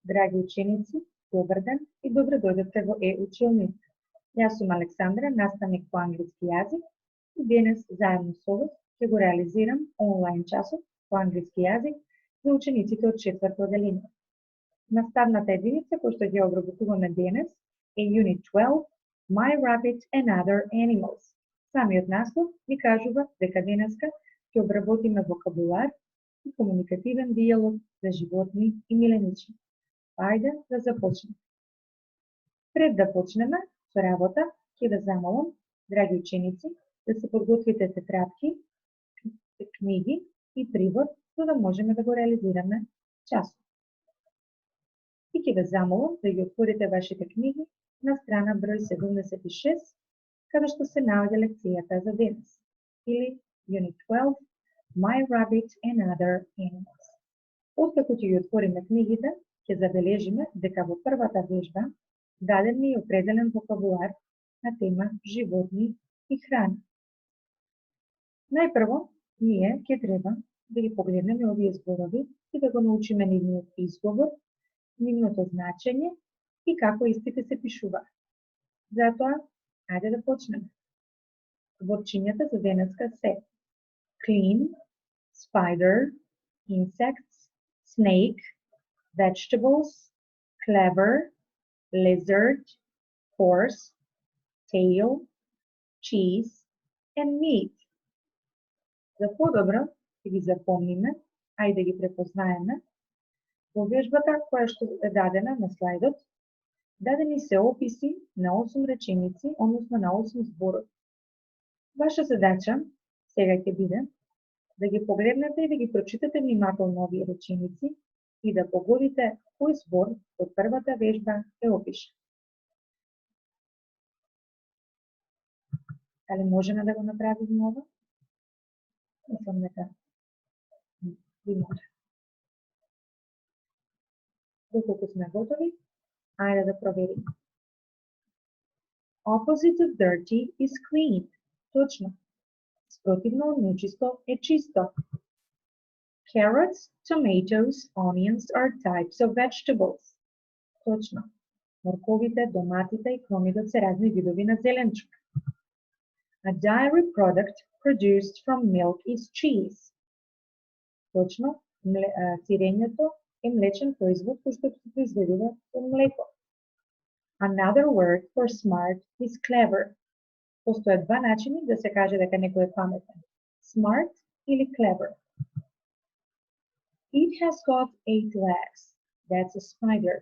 Драги ученици, добар ден и добре дојдовте во Училник. Јас сум Александра, наставник по англиски јазик и денес заедно со вас ќе го реализирам онлайн часот по англиски јазик за учениците од 4-то одделение. Наставната единица која што ќе обработуваме денес е Unit 12 My Rabbit and Other Animals. Самиот наслов ни кажува дека денеска ќе обработиме вокабулар и комуникативен дијалог за животни и миленичи. Ајде да започнеме. Пред да почнеме со работа, ќе да замолам, драги ученици, да се подготвите тетрадки, книги и привод, за да можеме да го реализираме часот. И ќе да замолам да ги отворите вашите книги на страна број 76, каде што се наоѓа лекцијата за денес, или Unit 12 My Rabbit and Other Animals. Откако ќе ги отвориме книгите, ќе забележиме дека во првата вежба даден ни е определен вокабулар на тема животни и храна. Најпрво, ние ќе треба да ги погледнеме овие зборови и да го научиме нивниот изговор, нивното значење и како истите се пишуваат. Затоа, ајде да почнеме. Зборчињата за денеска се clean, spider, insects, snake, vegetables, clever, lizard, horse, tail, cheese and meat. За подобро да ги запомниме, а и да ги препознаеме, во вежбата која што е дадена на слайдот, дадени се описи на 8 реченици, односно на 8 зборови. Ваша задача сега ќе биде да ги погледнете и да ги прочитате внимателно овие реченици и да погодите кој збор од првата вежба е опишан. Дали можеме да го направиме ова? Мислам дека ви може. Доколку сме готови, ајде да провериме. Opposite of dirty is clean. Точно. Спротивно од нечисто е чисто. Carrots, tomatoes, onions are types of vegetables. Точно. Морковите, доматите и кромидот се разни видови на зеленчук. A dairy product produced from milk is cheese. Точно. Сирењето е млечен производ кој што се произведува од млеко. Another word for smart is clever. Постојат два начини да се каже дека некој е паметен. Smart или clever. It has got 8 legs. That's a spider.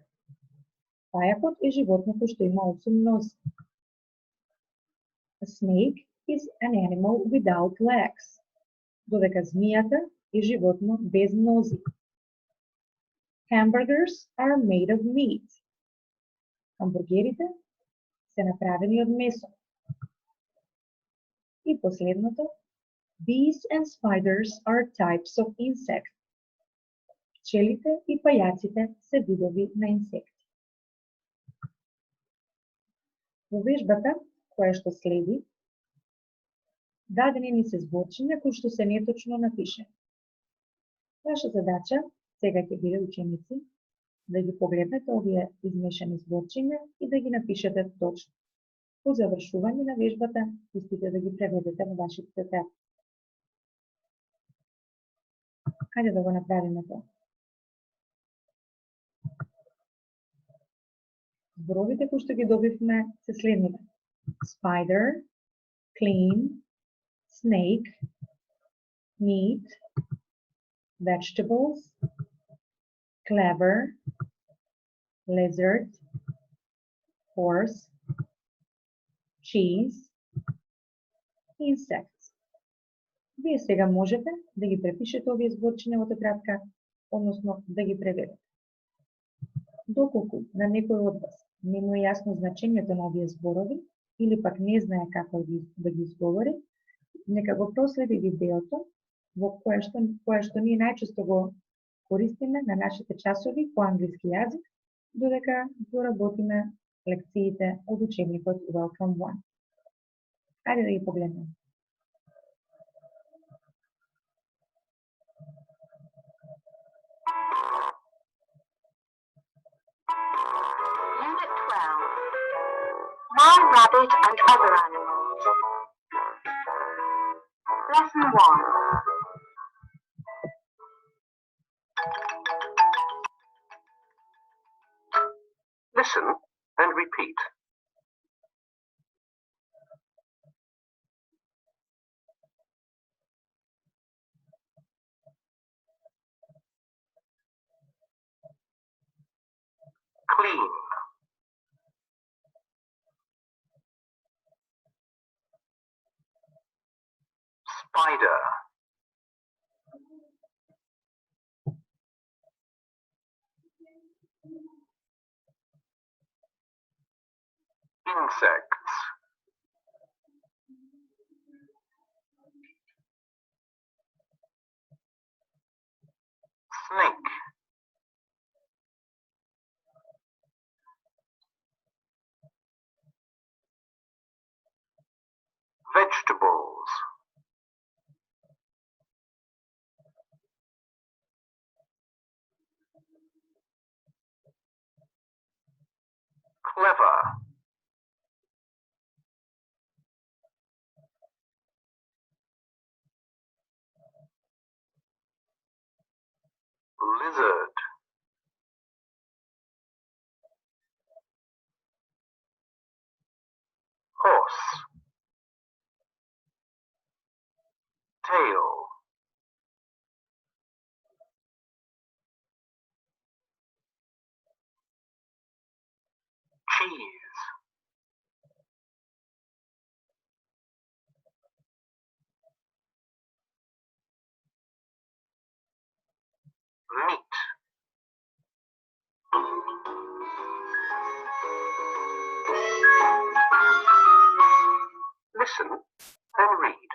Пајакот е животно кој што има 8 нозе. A snake is an animal without legs. Додека змијата е животно без нози. Hamburgers are made of meat. Хамбургерите се направени од месо. И последното, bees and spiders are types of insects. Пчелите и пајаците се видови на инсекти. Во вежбата, која што следи, дадени ни се зборчиња кои што се неточно напишани. Ваша задача сега ќе биде, ученици, да ги погледнете овие измешани зборчиња и да ги напишете точно. По завршување на вежбата, истите да ги преведете во вашите тетрадки. Хајде да го направиме тоа. Зборовите кои што ги добивме се следните. Spider, clean, snake, meat, vegetables, clever, lizard, horse, cheese, insects. Вие сега можете да ги препишете овие зборчиња во тетрадка, односно да ги преведете. Доколку на некој од вас не му е јасно значењето на овие зборови или пак не знае како да ги изговори, нека го проследи видеото во кое што ние најчесто го користиме на нашите часови по англиски јазик, додека го работиме лекциите од учебникот Welcome One. Ајде да ги погледнеме. rabbit and other animals. Lesson 1. Listen and repeat. Clean. Spider. Insects. Snake. Vegetables. Clever. Lizard. Horse. Tail. Cheese. Meat. Listen and read.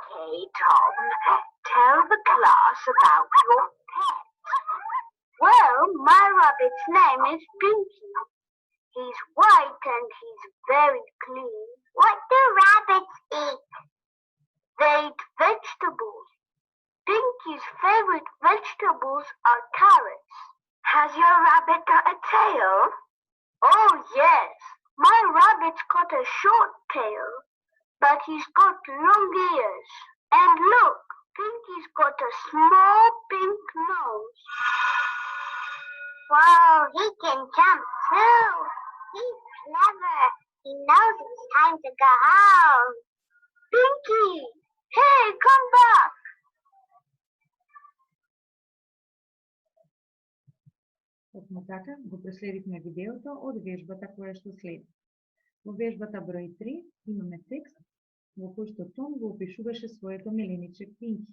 Okay, Tom, tell the class about your pet. Well, my rabbit's name is Pinky. He's white and he's very clean. What do rabbits eat? They eat vegetables. Pinky's favorite vegetables are carrots. Has your rabbit got a tail? Oh, yes. My rabbit's got a short tail, but he's got long ears. And look, Pinky's got a small pink nose. Wow, he can jump too. He's clever. He knows it's time to go home. Pinky! Hey, come back! Токму така го проследивме видеото од вежбата која што следи. Во вежбата број 3 имаме текст во кој што Том го опишуваше своето милениче Пинки.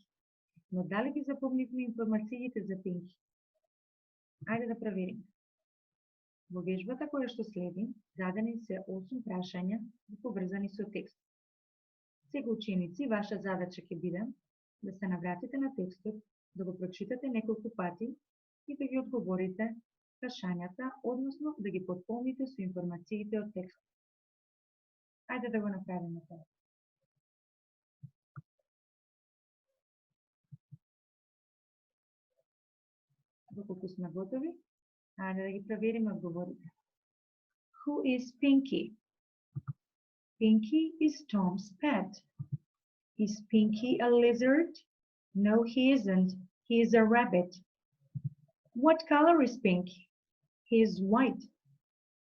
Но дали ги запомнивме информациите за Пинки? Ајде да провериме. Во вежбата која што следи, дадени се 8 прашања поврзани со текст. Сега ученици, ваша задача ќе биде да се навратите на текстот, да го прочитате неколку пати и да ги одговорите прашањата, односно да ги потполните со информациите од текстот. Ајде да го направиме тоа. Доколку сме готови, ајде да ги провериме одговорите. Who is Pinky? Pinky is Tom's pet. Is Pinky a lizard? No, he isn't. He is a rabbit. What color is Pinky? He is white.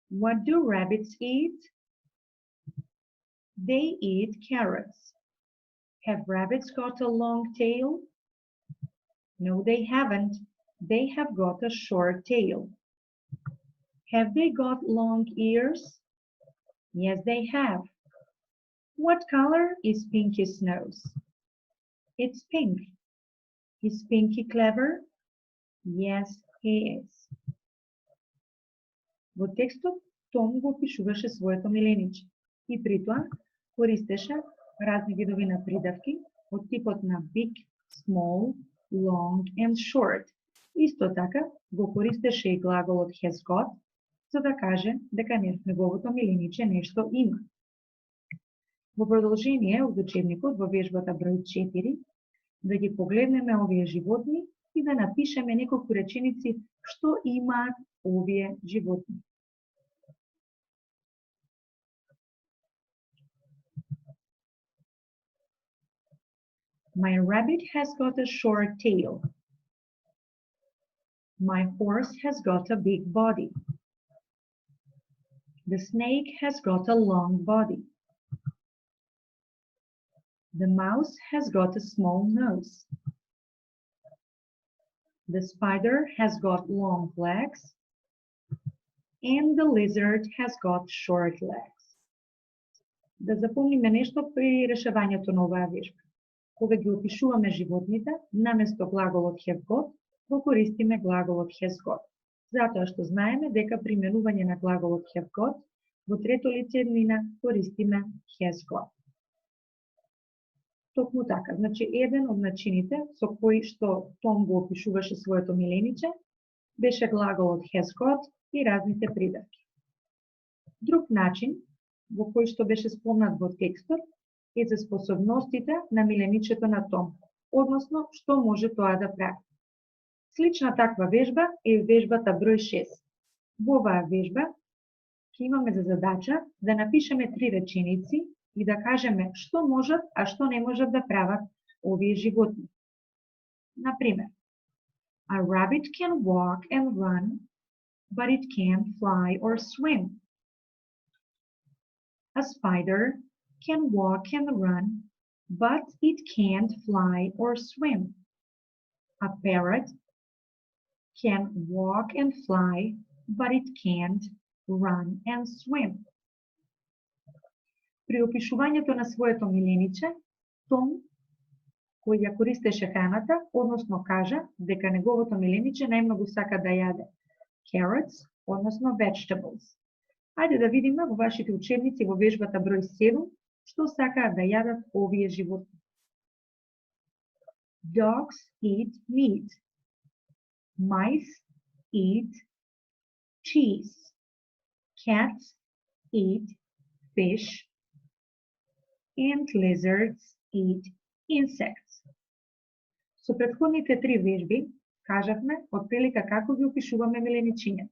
What do rabbits eat? They eat carrots. Have rabbits got a long tail? No, they haven't. They have got a short tail. Have they got long ears? Yes, they have. What color is Pinky's nose? It's pink. Is Pinky clever? Yes, he is. Во текстот Том го опишуваше своето милениче и при тоа користеше разни видови на придавки од типот на big, small, long and short. Исто така го користеше и глаголот has got, за да каже дека неговото милениче нешто има. Во продолжение од учебникот во вежбата број 4 да ги погледнеме овие животни и да напишеме неколку реченици што имаат овие животни. My rabbit has got a short tail. My horse has got a big body. The snake has got a long body. The mouse has got a small nose. The spider has got long legs. And the lizard has got short legs. Да запомниме нешто при решавањето на оваа вежба. Кога ги опишуваме животните, наместо глаголот have got, го користиме глаголот has got. Затоа што знаеме дека при менување на глаголот have got, во трето лице еднина користиме has got. Токму така, значи еден од начините со кои што Том го опишуваше своето милениче, беше глаголот has got и разните придавки. Друг начин, во кој што беше спомнат во текстот, е за способностите на миленичето на Том, односно што може тоа да прави. Слична таква вежба е вежбата број 6. Во оваа вежба ќе имаме за задача да напишеме 3 реченици и да кажеме што можат, а што не можат да прават овие животни. Например, a rabbit can walk and run, but it can't fly or swim. A spider can walk and run, but it can't fly or swim. A parrot can walk and fly, but it can't run and swim. При опишувањето на своето милениче, Том, кој ја користеше храната, односно кажа дека неговото милениче најмногу сака да јаде carrots, односно vegetables. Ајде да видиме во вашите учебници во вежбата број 7 што сакаат да јадат овие животни. Dogs eat meat. Mice eat cheese. Cats eat fish. And lizards eat insects. Со претходните 3 вежби кажавме отприлика како ги опишуваме миленичињата.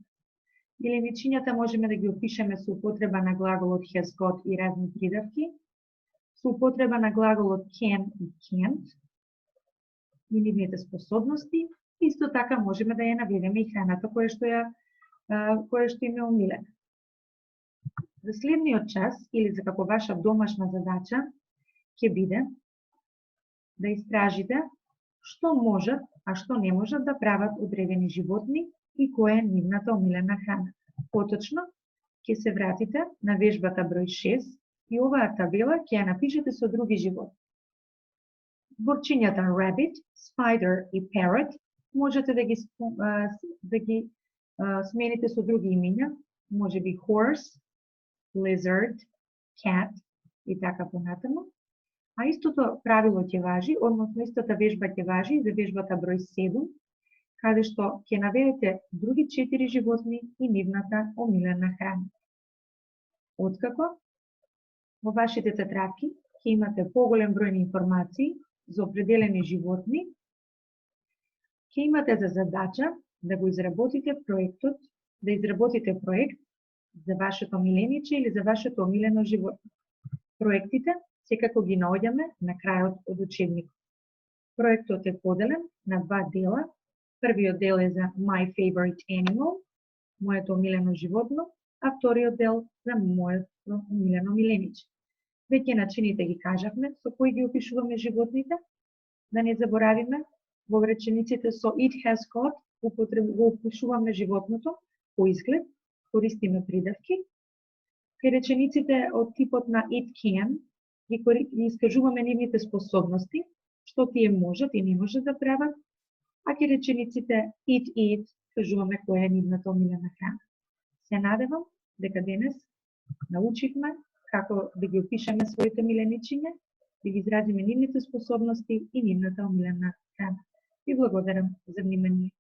Миленичињата можеме да ги опишеме со употреба на глаголот has got и разни придавки, со употреба на глаголот can и can't, и нивните способности, исто така можеме да ја наведеме и храната која што им е омилена. За следниот час или за како ваша домашна задача ќе биде да истражите што можат, а што не можат да прават одредени животни и која е нивната омилена храна. Поточно ќе се вратите на вежбата број 6 и оваа табела ќе ја напишете со други животни. Зборчињата rabbit, spider и parrot можете да ги смените со други имиња, можеби horse, lizard, cat и така понатаму. А истото правило ќе важи, односно истата вежба ќе важи за вежбата број 7, каде што ќе наведете други 4 животни и нивната омилена храна. Откако во вашите тетрадки ќе имате поголем број на информации за определени животни, ќе имате за задача да го изработите проектот, да изработите проект за вашето милениче или за вашето омилено животно. Проектите секако ги наоѓаме на крајот од учебникот. Проектот е поделен на 2 дела. Првиот дел е за My Favorite Animal, моето омилено животно, а вториот дел за моето омилено милениче. Веќе начините ги кажавме со кои ги опишуваме животните. Да не заборавиме, во речениците со it has got го опишуваме животното по изглед, користиме придавки. Кај речениците од типот на it can ги искажуваме нивните способности, што тие можат и не можат да прават, а кај речениците it eat кажуваме која е нивната омилена храна. Се надевам дека денес научивме како да ги опишеме своите миленичиња, да ги изразиме нивните способности и нивната омилена храна. Ви благодарам за внимание.